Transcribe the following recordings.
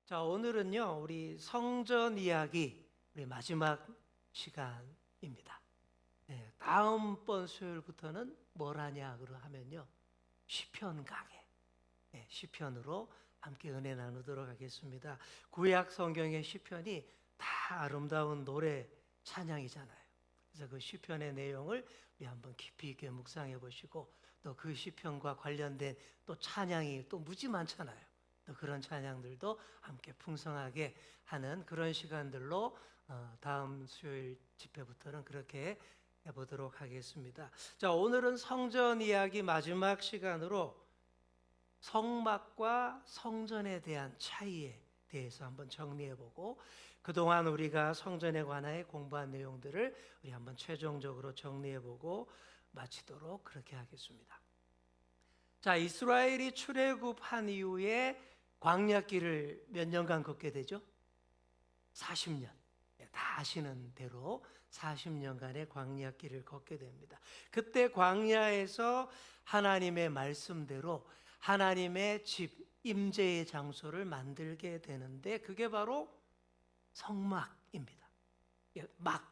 자, 오늘은요, 우리 성전 이야기, 우리 마지막 시간입니다. 다음번 수요일부터는 뭘 하냐고 하면요, 시편 강해. 시편으로 함께 은혜 나누도록 하겠습니다. 구약 성경의 시편이 다 아름다운 노래 찬양이잖아요. 그래서 그 시편의 내용을 우리 한번 깊이 있게 묵상해 보시고, 또 그 시편과 관련된 또 찬양이 또 무지 많잖아요. 또 그런 찬양들도 함께 풍성하게 하는 그런 시간들로 다음 수요일 집회부터는 그렇게 해보도록 하겠습니다. 자, 오늘은 성전 이야기 마지막 시간으로 성막과 성전에 대한 차이에 대해서 한번 정리해보고, 그동안 우리가 성전에 관하여 공부한 내용들을 우리 한번 최종적으로 정리해보고 마치도록 그렇게 하겠습니다. 자, 이스라엘이 출애굽한 이후에 광야길을 몇 년간 걷게 되죠? 40년. 다 아시는 대로 40년간의 광야길을 걷게 됩니다. 그때 광야에서 하나님의 말씀대로 하나님의 집, 임재의 장소를 만들게 되는데, 그게 바로 성막입니다.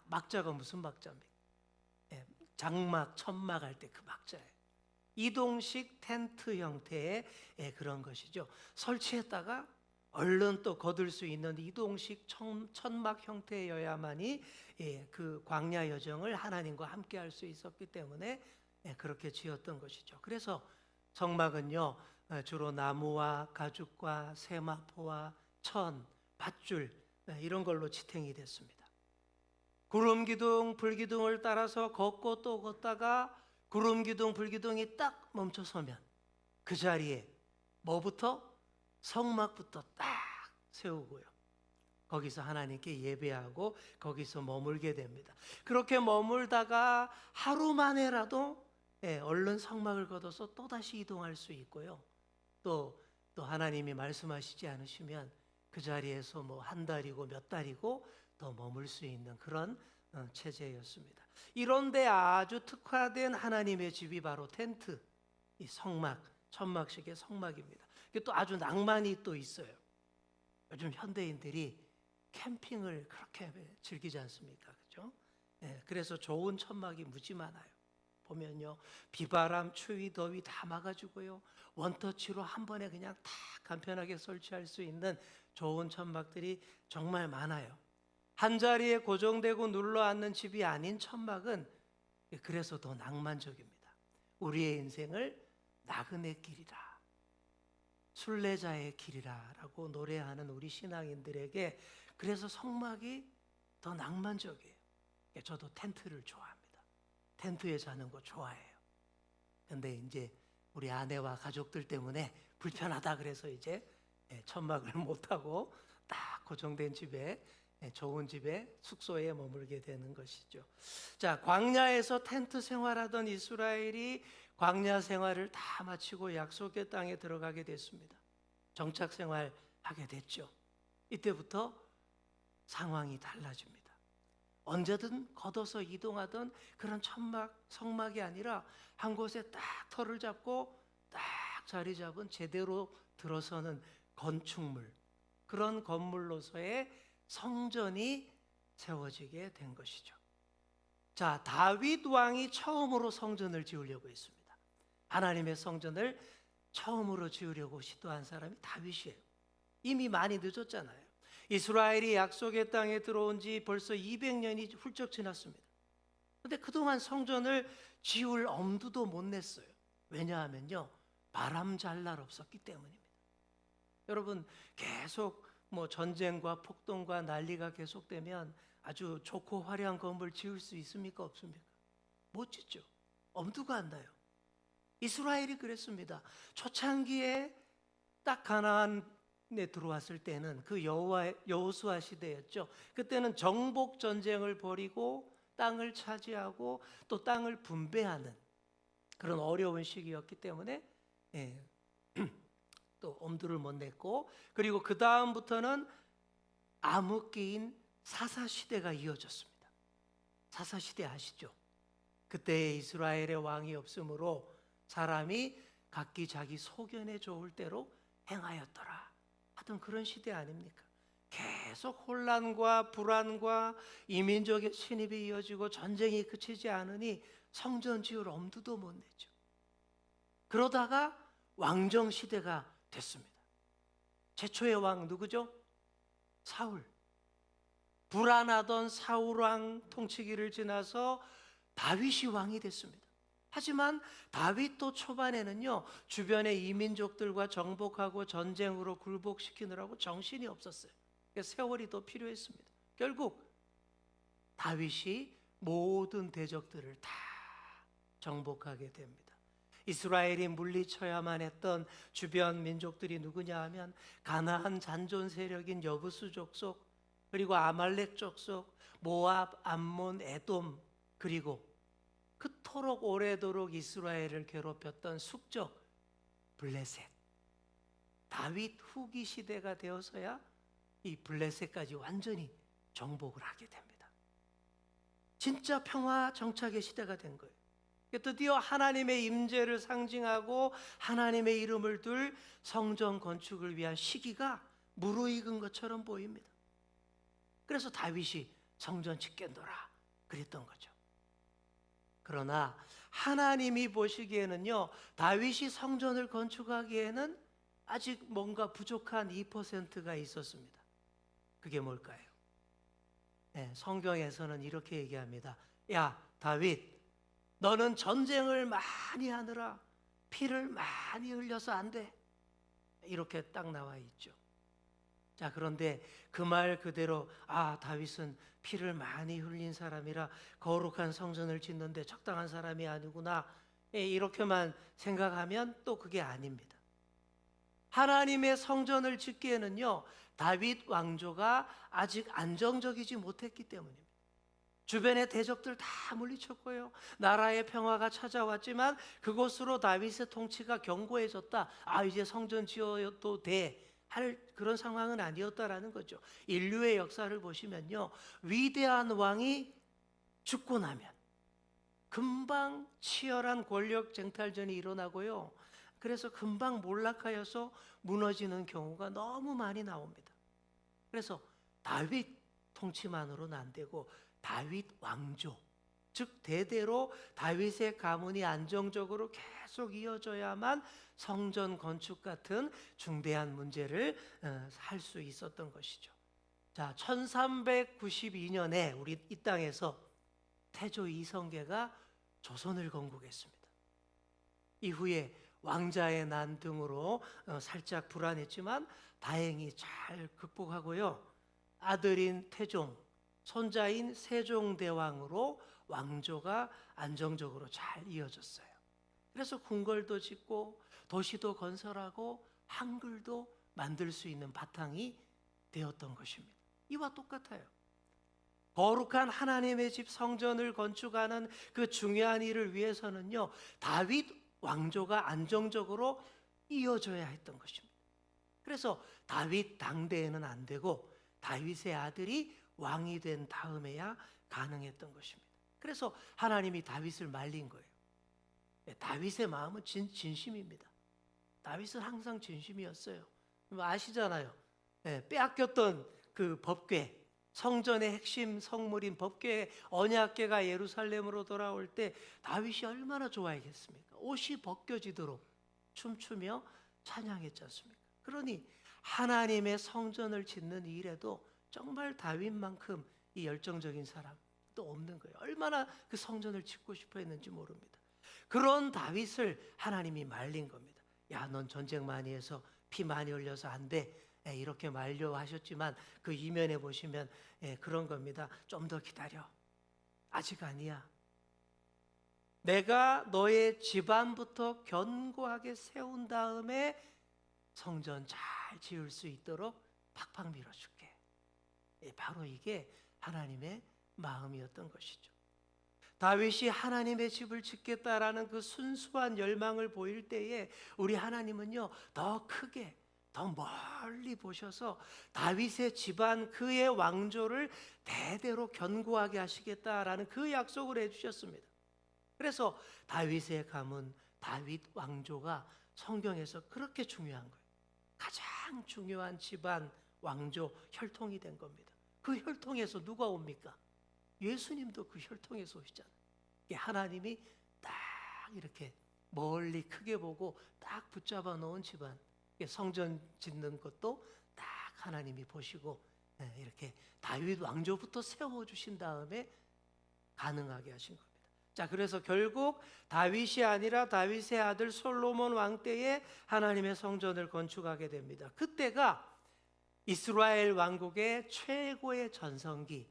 막자가 무슨 막자입니까? 장막, 천막 할 때 그 막자예요. 이동식 텐트 형태의 그런 것이죠. 설치했다가 얼른 또 거둘 수 있는 이동식 천막 형태여야만이 그 광야 여정을 하나님과 함께 할 수 있었기 때문에 그렇게 지었던 것이죠. 그래서 성막은요, 주로 나무와 가죽과 세마포와 천, 밧줄 이런 걸로 지탱이 됐습니다. 구름 기둥, 불 기둥을 따라서 걷고 또 걷다가 구름 기둥, 불 기둥이 딱 멈춰서면 그 자리에 뭐부터? 성막부터 딱 세우고요. 거기서 하나님께 예배하고 거기서 머물게 됩니다. 그렇게 머물다가 하루 만에라도 얼른 성막을 걷어서 또다시 이동할 수 있고요. 또 하나님이 말씀하시지 않으시면 그 자리에서 뭐 한 달이고 몇 달이고 더 머물 수 있는 그런 체제였습니다. 이런데 아주 특화된 하나님의 집이 바로 텐트, 이 성막, 천막식의 성막입니다. 이게 또 아주 낭만이 또 있어요. 요즘 현대인들이 캠핑을 그렇게 즐기지 않습니까? 그죠? 그래서 좋은 천막이 무지 많아요. 보면요, 비바람, 추위, 더위 다 막아주고요, 원터치로 한 번에 그냥 다 간편하게 설치할 수 있는 좋은 천막들이 정말 많아요. 한 자리에 고정되고 눌러 앉는 집이 아닌 천막은 그래서 더 낭만적입니다. 우리의 인생을 나그네 길이라, 순례자의 길이라라고 노래하는 우리 신앙인들에게 그래서 성막이 더 낭만적이에요. 저도 텐트를 좋아합니다. 텐트에 자는 거 좋아해요. 근데 이제 우리 아내와 가족들 때문에 불편하다 그래서 이제 천막을 못하고 딱 고정된 집에, 좋은 집에, 숙소에 머물게 되는 것이죠. 자, 광야에서 텐트 생활하던 이스라엘이 광야 생활을 다 마치고 약속의 땅에 들어가게 됐습니다. 정착 생활하게 됐죠. 이때부터 상황이 달라집니다. 언제든 걷어서 이동하던 그런 천막, 성막이 아니라 한 곳에 딱 터를 잡고 딱 자리 잡은 제대로 들어서는 건축물, 그런 건물로서의 성전이 세워지게 된 것이죠. 자, 다윗 왕이 처음으로 성전을 지으려고 했습니다. 하나님의 성전을 처음으로 지으려고 시도한 사람이 다윗이에요. 이미 많이 늦었잖아요. 이스라엘이 약속의 땅에 들어온 지 벌써 200년이 훌쩍 지났습니다. 그런데 그동안 성전을 지을 엄두도 못 냈어요. 왜냐하면요, 바람 잘 날 없었기 때문입니다. 여러분, 계속 뭐 전쟁과 폭동과 난리가 계속되면 아주 좋고 화려한 건물 지을 수 있습니까? 없습니까? 못 짓죠. 엄두가 안 나요. 이스라엘이 그랬습니다. 초창기에 딱 가나안에 들어왔을 때는 그 여호수아 시대였죠. 그때는 정복 전쟁을 벌이고 땅을 차지하고 또 땅을 분배하는 그런 어려운 시기였기 때문에 또 엄두를 못 냈고, 그리고 그 다음부터는 암흑기인 사사 시대가 이어졌습니다. 사사 시대 아시죠? 그때 이스라엘의 왕이 없으므로 사람이 각기 자기 소견에 좋을 대로 행하였더라. 하던 그런 시대 아닙니까? 계속 혼란과 불안과 이민족의 침입이 이어지고 전쟁이 그치지 않으니 성전 지을 엄두도 못 내죠. 그러다가 왕정 시대가 됐습니다. 최초의 왕 누구죠? 사울. 불안하던 사울 왕 통치기를 지나서 다윗이 왕이 됐습니다. 하지만 다윗도 초반에는요, 주변의 이민족들과 정복하고 전쟁으로 굴복시키느라고 정신이 없었어요. 세월이 더 필요했습니다. 결국 다윗이 모든 대적들을 다 정복하게 됩니다. 이스라엘이 물리쳐야만 했던 주변 민족들이 누구냐 하면 가나안 잔존 세력인 여부수 족속, 그리고 아말렉 족속, 모압, 암몬, 에돔, 그리고 그토록 오래도록 이스라엘을 괴롭혔던 숙적 블레셋. 다윗 후기 시대가 되어서야 이 블레셋까지 완전히 정복을 하게 됩니다. 진짜 평화 정착의 시대가 된 거예요. 드디어 하나님의 임재를 상징하고 하나님의 이름을 둘 성전 건축을 위한 시기가 무르익은 것처럼 보입니다. 그래서 다윗이 성전 짓겠노라 그랬던 거죠. 그러나 하나님이 보시기에는요, 다윗이 성전을 건축하기에는 아직 뭔가 부족한 2%가 있었습니다. 그게 뭘까요? 네, 성경에서는 이렇게 얘기합니다. 야, 다윗, 너는 전쟁을 많이 하느라 피를 많이 흘려서 안 돼. 이렇게 딱 나와 있죠. 자, 그런데 그 말 그대로 다윗은 피를 많이 흘린 사람이라 거룩한 성전을 짓는데 적당한 사람이 아니구나, 이렇게만 생각하면 또 그게 아닙니다. 하나님의 성전을 짓기에는요, 다윗 왕조가 아직 안정적이지 못했기 때문입니다. 주변의 대적들 다 물리쳤고요, 나라의 평화가 찾아왔지만 그곳으로 다윗의 통치가 견고해졌다, 이제 성전 지어도 돼 할 그런 상황은 아니었다라는 거죠. 인류의 역사를 보시면요, 위대한 왕이 죽고 나면 금방 치열한 권력 쟁탈전이 일어나고요, 그래서 금방 몰락하여서 무너지는 경우가 너무 많이 나옵니다. 그래서 다윗 통치만으로는 안 되고 다윗 왕조, 즉 대대로 다윗의 가문이 안정적으로 계속 이어져야만 성전 건축 같은 중대한 문제를 할 수 있었던 것이죠. 자, 1392년에 우리 이 땅에서 태조 이성계가 조선을 건국했습니다. 이후에 왕자의 난 등으로 살짝 불안했지만 다행히 잘 극복하고요, 아들인 태종, 손자인 세종대왕으로 왕조가 안정적으로 잘 이어졌어요. 그래서 궁궐도 짓고 도시도 건설하고 한글도 만들 수 있는 바탕이 되었던 것입니다. 이와 똑같아요. 거룩한 하나님의 집 성전을 건축하는 그 중요한 일을 위해서는요, 다윗 왕조가 안정적으로 이어져야 했던 것입니다. 그래서 다윗 당대에는 안 되고 다윗의 아들이 왕이 된 다음에야 가능했던 것입니다. 그래서 하나님이 다윗을 말린 거예요. 다윗의 마음은 진심입니다. 다윗은 항상 진심이었어요. 아시잖아요. 빼앗겼던 그 법궤, 성전의 핵심 성물인 법궤, 언약궤가 예루살렘으로 돌아올 때 다윗이 얼마나 좋아했겠습니까? 옷이 벗겨지도록 춤추며 찬양했지 않습니까? 그러니 하나님의 성전을 짓는 일에도 정말 다윗만큼 이 열정적인 사람 또 없는 거예요. 얼마나 그 성전을 짓고 싶어 했는지 모릅니다. 그런 다윗을 하나님이 말린 겁니다. 야, 넌 전쟁 많이 해서 피 많이 흘려서 안 돼, 이렇게 만류하셨지만 그 이면에 보시면 그런 겁니다. 좀 더 기다려, 아직 아니야. 내가 너의 집안부터 견고하게 세운 다음에 성전 잘 지을 수 있도록 팍팍 밀어줄게. 바로 이게 하나님의 마음이었던 것이죠. 다윗이 하나님의 집을 짓겠다라는 그 순수한 열망을 보일 때에 우리 하나님은요, 더 크게 더 멀리 보셔서 다윗의 집안, 그의 왕조를 대대로 견고하게 하시겠다라는 그 약속을 해주셨습니다. 그래서 다윗의 가문, 다윗 왕조가 성경에서 그렇게 중요한 거예요. 가장 중요한 집안 왕조 혈통이 된 겁니다. 그 혈통에서 누가 옵니까? 예수님도 그 혈통에서 오시잖아요. 하나님이 딱 이렇게 멀리 크게 보고 딱 붙잡아 놓은 집안. 성전 짓는 것도 딱 하나님이 보시고 이렇게 다윗 왕조부터 세워주신 다음에 가능하게 하신 겁니다. 자, 그래서 결국 다윗이 아니라 다윗의 아들 솔로몬 왕 때에 하나님의 성전을 건축하게 됩니다. 그때가 이스라엘 왕국의 최고의 전성기,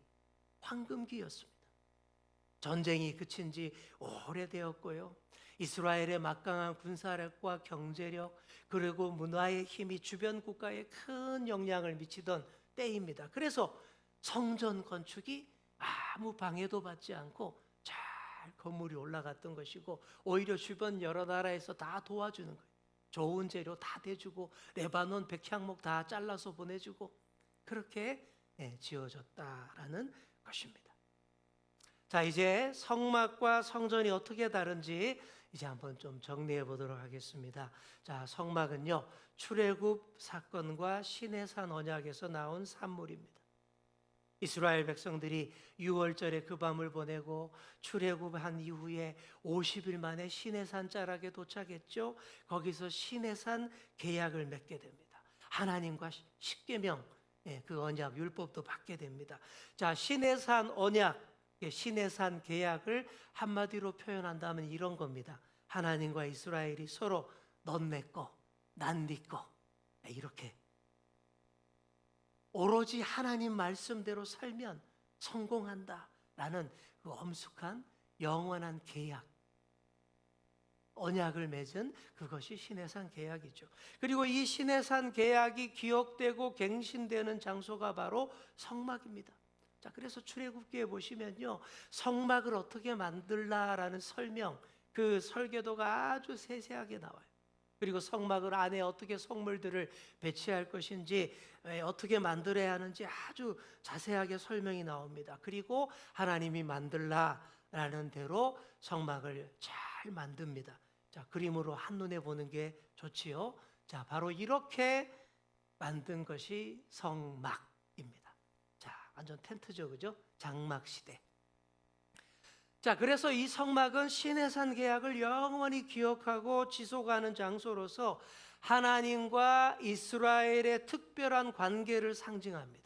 황금기였습니다. 전쟁이 그친 지 오래되었고요. 이스라엘의 막강한 군사력과 경제력, 그리고 문화의 힘이 주변 국가에 큰 영향을 미치던 때입니다. 그래서 성전 건축이 아무 방해도 받지 않고 잘 건물이 올라갔던 것이고, 오히려 주변 여러 나라에서 다 도와주는 거예요. 좋은 재료 다 대주고, 레바논 백향목 다 잘라서 보내주고, 그렇게 지어졌다라는 것입니다. 자, 이제 성막과 성전이 어떻게 다른지 이제 한번 좀 정리해 보도록 하겠습니다. 자, 성막은요, 출애굽 사건과 시내산 언약에서 나온 산물입니다. 이스라엘 백성들이 6월절에 그 밤을 보내고 출애굽한 이후에 50일 만에 시내산 자락에 도착했죠. 거기서 시내산 계약을 맺게 됩니다. 하나님과 십계명, 그 언약 율법도 받게 됩니다. 자, 시내산 언약, 시내산 계약을 한마디로 표현한다면 이런 겁니다. 하나님과 이스라엘이 서로 넌 내 거, 난 네 거, 이렇게 오로지 하나님 말씀대로 살면 성공한다라는 그 엄숙한 영원한 계약, 언약을 맺은 그것이 시내산 계약이죠. 그리고 이 시내산 계약이 기억되고 갱신되는 장소가 바로 성막입니다. 자, 그래서 출애굽기에 보시면요, 성막을 어떻게 만들라라는 설명, 그 설계도가 아주 세세하게 나와요. 그리고 성막을 안에 어떻게 성물들을 배치할 것인지, 어떻게 만들어야 하는지 아주 자세하게 설명이 나옵니다. 그리고 하나님이 만들라라는 대로 성막을 잘 만듭니다. 자, 그림으로 한눈에 보는 게 좋지요. 자, 바로 이렇게 만든 것이 성막입니다. 자, 완전 텐트죠, 그죠? 장막 시대. 자, 그래서 이 성막은 시내산 계약을 영원히 기억하고 지속하는 장소로서 하나님과 이스라엘의 특별한 관계를 상징합니다.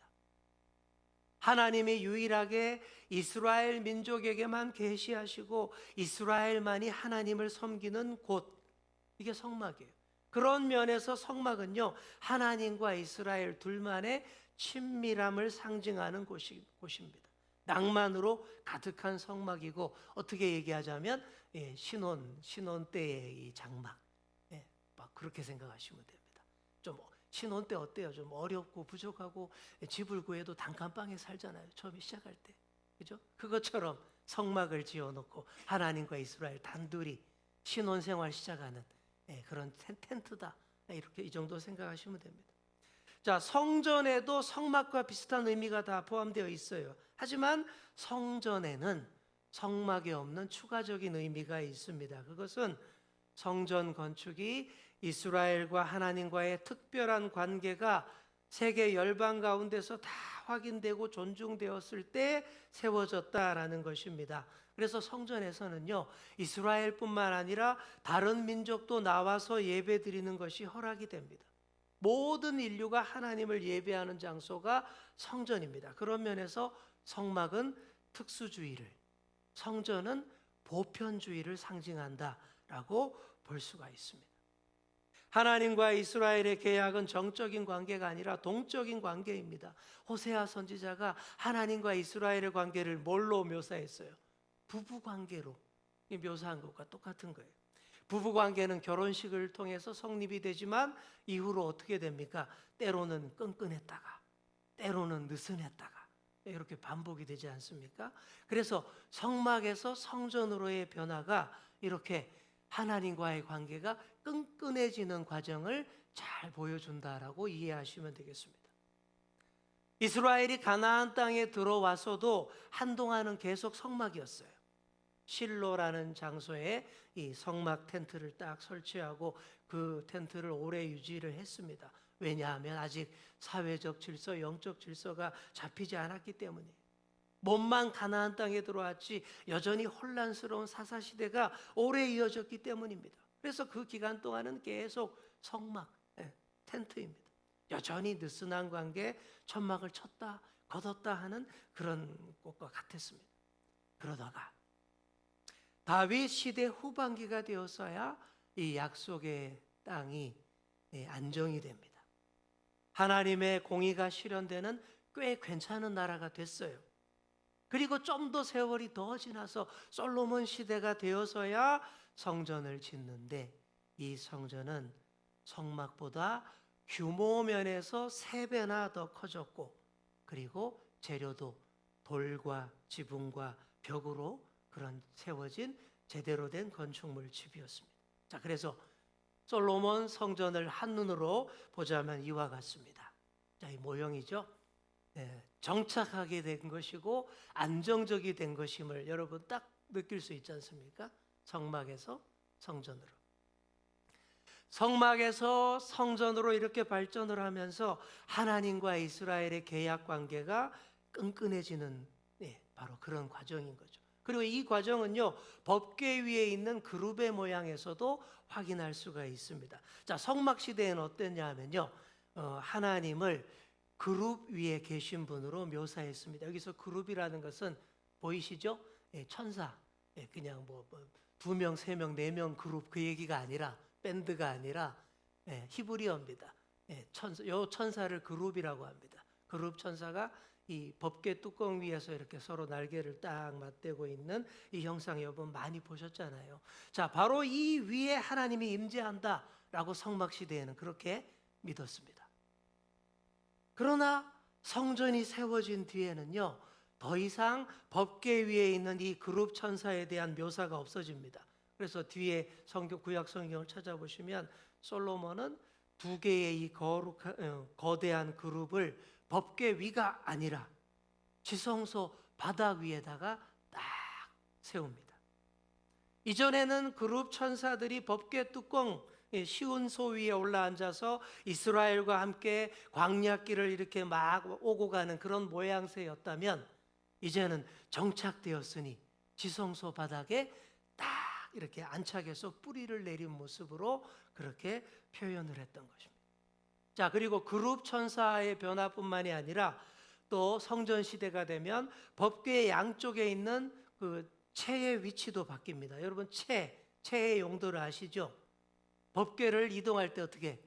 하나님이 유일하게 이스라엘 민족에게만 계시하시고 이스라엘만이 하나님을 섬기는 곳, 이게 성막이에요. 그런 면에서 성막은요, 하나님과 이스라엘 둘만의 친밀함을 상징하는 곳입니다. 낭만으로 가득한 성막이고, 어떻게 얘기하자면 신혼 때의 이 장막, 막 그렇게 생각하시면 됩니다. 좀 신혼 때 어때요? 좀 어렵고 부족하고 집을 구해도 단칸방에 살잖아요. 처음에 시작할 때, 그죠? 그것처럼 성막을 지어놓고 하나님과 이스라엘 단둘이 신혼 생활 시작하는 그런 텐트다. 이렇게 이 정도 생각하시면 됩니다. 자, 성전에도 성막과 비슷한 의미가 다 포함되어 있어요. 하지만 성전에는 성막에 없는 추가적인 의미가 있습니다. 그것은 성전 건축이 이스라엘과 하나님과의 특별한 관계가 세계 열방 가운데서 다 확인되고 존중되었을 때 세워졌다라는 것입니다. 그래서 성전에서는요, 이스라엘뿐만 아니라 다른 민족도 나와서 예배드리는 것이 허락이 됩니다. 모든 인류가 하나님을 예배하는 장소가 성전입니다. 그런 면에서 성막은 특수주의를, 성전은 보편주의를 상징한다라고 볼 수가 있습니다. 하나님과 이스라엘의 계약은 정적인 관계가 아니라 동적인 관계입니다. 호세아 선지자가 하나님과 이스라엘의 관계를 뭘로 묘사했어요? 부부 관계로 묘사한 것과 똑같은 거예요. 부부 관계는 결혼식을 통해서 성립이 되지만 이후로 어떻게 됩니까? 때로는 끈끈했다가 때로는 느슨했다가 이렇게 반복이 되지 않습니까? 그래서 성막에서 성전으로의 변화가 이렇게 하나님과의 관계가 끈끈해지는 과정을 잘 보여준다라고 이해하시면 되겠습니다. 이스라엘이 가나안 땅에 들어와서도 한동안은 계속 성막이었어요. 실로라는 장소에 이 성막 텐트를 딱 설치하고 그 텐트를 오래 유지를 했습니다. 왜냐하면 아직 사회적 질서, 영적 질서가 잡히지 않았기 때문이에요. 몸만 가나안 땅에 들어왔지 여전히 혼란스러운 사사시대가 오래 이어졌기 때문입니다. 그래서 그 기간 동안은 계속 성막, 텐트입니다. 여전히 느슨한 관계, 천막을 쳤다 걷었다 하는 그런 것과 같았습니다. 그러다가 다윗 시대 후반기가 되어서야 이 약속의 땅이 안정이 됩니다. 하나님의 공의가 실현되는 꽤 괜찮은 나라가 됐어요. 그리고 좀 더 세월이 더 지나서 솔로몬 시대가 되어서야 성전을 짓는데, 이 성전은 성막보다 규모 면에서 3배나 더 커졌고, 그리고 재료도 돌과 지붕과 벽으로 그런 세워진 제대로 된 건축물 집이었습니다. 자, 그래서 솔로몬 성전을 한눈으로 보자면 이와 같습니다. 자, 이 모형이죠. 정착하게 된 것이고 안정적이 된 것임을 여러분 딱 느낄 수 있지 않습니까? 성막에서 성전으로, 성막에서 성전으로 이렇게 발전을 하면서 하나님과 이스라엘의 계약 관계가 끈끈해지는 바로 그런 과정인 거죠. 그리고 이 과정은요, 법궤 위에 있는 그룹의 모양에서도 확인할 수가 있습니다. 자, 성막 시대에는 어땠냐 하면요, 하나님을 그룹 위에 계신 분으로 묘사했습니다. 여기서 그룹이라는 것은 보이시죠? 천사, 그냥 뭐 2명, 3명, 4명 그룹, 그 얘기가 아니라, 밴드가 아니라 히브리어입니다. 요 천사를 그룹이라고 합니다. 그룹 천사가 이 법궤 뚜껑 위에서 이렇게 서로 날개를 딱 맞대고 있는 이 형상 여러분 많이 보셨잖아요. 자, 바로 이 위에 하나님이 임재한다라고 성막 시대에는 그렇게 믿었습니다. 그러나 성전이 세워진 뒤에는요, 더 이상 법궤 위에 있는 이 그룹 천사에 대한 묘사가 없어집니다. 그래서 뒤에 구약 성경을 찾아보시면 솔로몬은 2개의 이 거대한 그룹을 법궤 위가 아니라 지성소 바닥 위에다가 딱 세웁니다. 이전에는 그룹 천사들이 법궤 뚜껑 시온소 위에 올라앉아서 이스라엘과 함께 광야길을 이렇게 막 오고 가는 그런 모양새였다면, 이제는 정착되었으니 지성소 바닥에 딱 이렇게 안착해서 뿌리를 내린 모습으로 그렇게 표현을 했던 것입니다. 자, 그리고 그룹 천사의 변화뿐만이 아니라 또 성전 시대가 되면 법궤 양쪽에 있는 그 채의 위치도 바뀝니다. 여러분 채의 용도를 아시죠? 법궤를 이동할 때 어떻게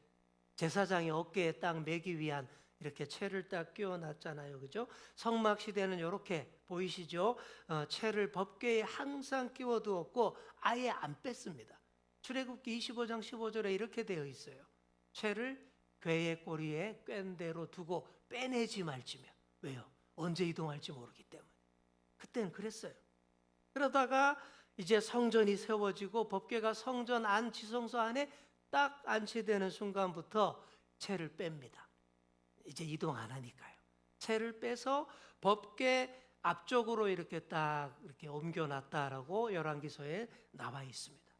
제사장이 어깨에 딱 매기 위한 이렇게 채를 딱 끼워놨잖아요, 그죠? 성막 시대는 이렇게 보이시죠? 채를 법궤에 항상 끼워두었고 아예 안 뺐습니다. 출애굽기 25장 15절에 이렇게 되어 있어요. 채를 궤의 꼬리에 꿰인 대로 두고 빼내지 말지며. 왜요? 언제 이동할지 모르기 때문에. 그때는 그랬어요. 그러다가 이제 성전이 세워지고 법궤가 성전 안 지성소 안에 딱 안치되는 순간부터 채를 뺍니다. 이제 이동 안 하니까요. 채를 빼서 법궤 앞쪽으로 이렇게 딱 이렇게 옮겨놨다라고 열왕기서에 나와 있습니다.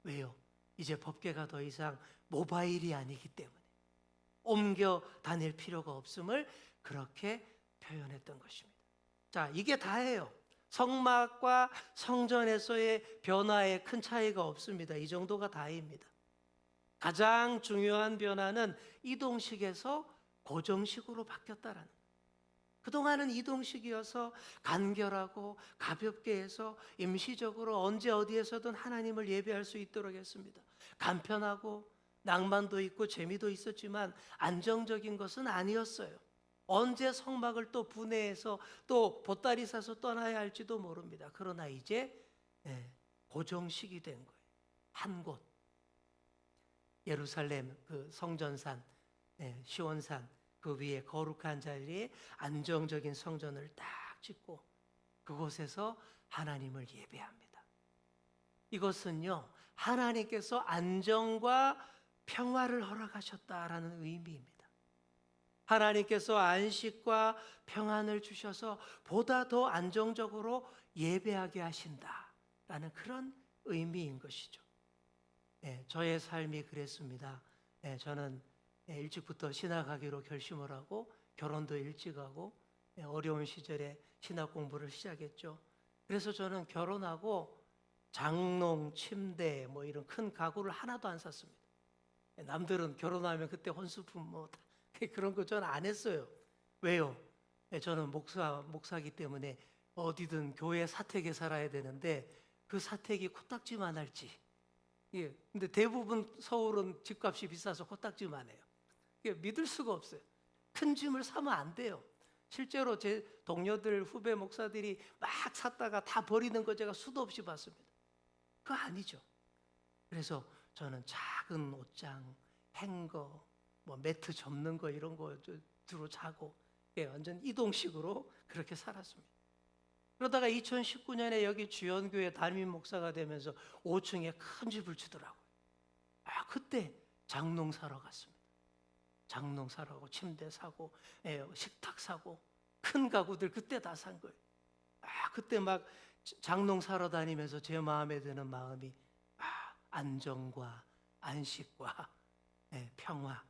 왜요? 이제 법궤가 더 이상 모바일이 아니기 때문에 옮겨 다닐 필요가 없음을 그렇게 표현했던 것입니다. 자, 이게 다예요. 성막과 성전에서의 변화에 큰 차이가 없습니다. 이 정도가 다입니다. 가장 중요한 변화는 이동식에서 고정식으로 바뀌었다라는 거예요. 그동안은 이동식이어서 간결하고 가볍게 해서 임시적으로 언제 어디에서든 하나님을 예배할 수 있도록 했습니다. 간편하고 낭만도 있고 재미도 있었지만 안정적인 것은 아니었어요. 언제 성막을 또 분해해서 또 보따리 싸서 떠나야 할지도 모릅니다. 그러나 이제 고정식이 된 거예요. 한 곳, 예루살렘 그 성전산, 시온산 그 위에 거룩한 자리에 안정적인 성전을 딱 짓고 그곳에서 하나님을 예배합니다. 이것은요, 하나님께서 안정과 평화를 허락하셨다라는 의미입니다. 하나님께서 안식과 평안을 주셔서 보다 더 안정적으로 예배하게 하신다라는 그런 의미인 것이죠. 저의 삶이 그랬습니다. 저는 일찍부터 신학하기로 결심을 하고 결혼도 일찍 하고 어려운 시절에 신학 공부를 시작했죠. 그래서 저는 결혼하고 장롱, 침대 뭐 이런 큰 가구를 하나도 안 샀습니다. 남들은 결혼하면 그때 혼수품 뭐 그런 거 저는 안 했어요. 왜요? 저는 목사기 때문에 어디든 교회 사택에 살아야 되는데 그 사택이 코딱지만 할지. 예. 근데 대부분 서울은 집값이 비싸서 코딱지만 해요. 믿을 수가 없어요. 큰 짐을 사면 안 돼요. 실제로 제 동료들 후배 목사들이 막 샀다가 다 버리는 거 제가 수도 없이 봤습니다. 그거 아니죠. 그래서 저는 작은 옷장, 행거, 뭐 매트 접는 거 이런 거 주로 자고 완전 이동식으로 그렇게 살았습니다. 그러다가 2019년에 여기 주연교회 담임 목사가 되면서 5층에 큰 집을 주더라고요. 그때 장롱 사러 갔습니다. 장롱 사러 가고 침대 사고 식탁 사고 큰 가구들 그때 다 산 거예요. 그때 막 장롱 사러 다니면서 제 마음에 드는 마음이 안정과 안식과 평화,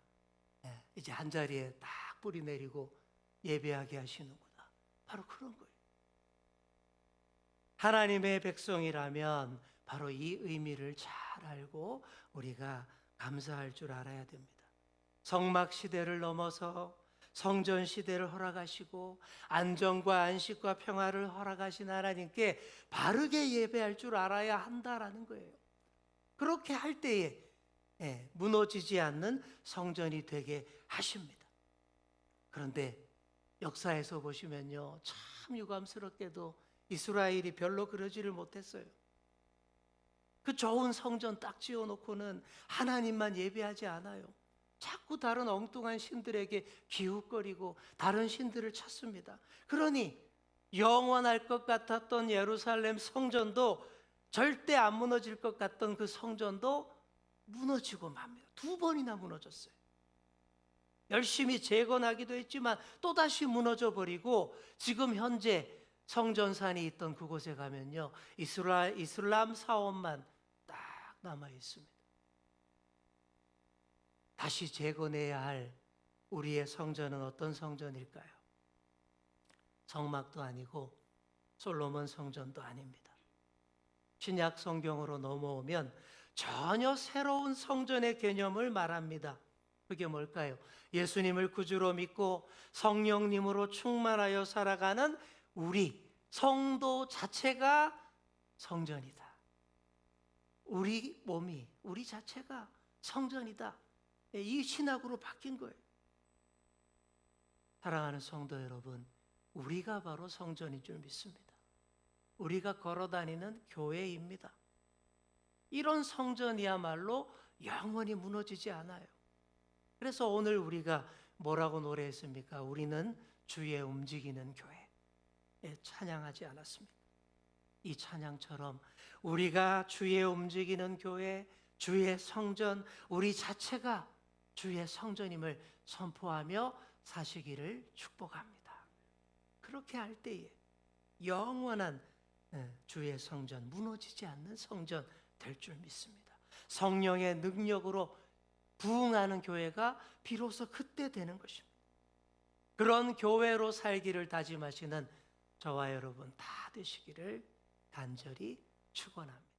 이제 한 자리에 딱 뿌리 내리고 예배하게 하시는구나. 바로 그런 거예요. 하나님의 백성이라면 바로 이 의미를 잘 알고 우리가 감사할 줄 알아야 됩니다. 성막 시대를 넘어서 성전 시대를 허락하시고 안정과 안식과 평화를 허락하신 하나님께 바르게 예배할 줄 알아야 한다라는 거예요. 그렇게 할 때에 무너지지 않는 성전이 되게 하십니다. 그런데 역사에서 보시면요, 참 유감스럽게도 이스라엘이 별로 그러지를 못했어요. 그 좋은 성전 딱 지어놓고는 하나님만 예배하지 않아요. 자꾸 다른 엉뚱한 신들에게 기웃거리고 다른 신들을 찾습니다. 그러니 영원할 것 같았던 예루살렘 성전도, 절대 안 무너질 것 같던 그 성전도 무너지고 맙니다. 2번이나 무너졌어요. 열심히 재건하기도 했지만 또다시 무너져 버리고, 지금 현재 성전산이 있던 그곳에 가면요, 이슬람 사원만 딱 남아 있습니다. 다시 재건해야 할 우리의 성전은 어떤 성전일까요? 성막도 아니고 솔로몬 성전도 아닙니다. 신약 성경으로 넘어오면 전혀 새로운 성전의 개념을 말합니다. 그게 뭘까요? 예수님을 구주로 믿고 성령님으로 충만하여 살아가는 우리 성도 자체가 성전이다. 우리 몸이, 우리 자체가 성전이다. 이 신학으로 바뀐 거예요. 사랑하는 성도 여러분, 우리가 바로 성전인 줄 믿습니다. 우리가 걸어다니는 교회입니다. 이런 성전이야말로 영원히 무너지지 않아요. 그래서 오늘 우리가 뭐라고 노래했습니까? 우리는 주의 움직이는 교회. 찬양하지 않았습니까? 이 찬양처럼 우리가 주의 움직이는 교회, 주의 성전, 우리 자체가 주의 성전임을 선포하며 사시기를 축복합니다. 그렇게 할 때에 영원한 주의 성전, 무너지지 않는 성전 될 줄 믿습니다. 성령의 능력으로 부흥하는 교회가 비로소 그때 되는 것입니다. 그런 교회로 살기를 다짐하시는 저와 여러분 다 되시기를 간절히 축원합니다.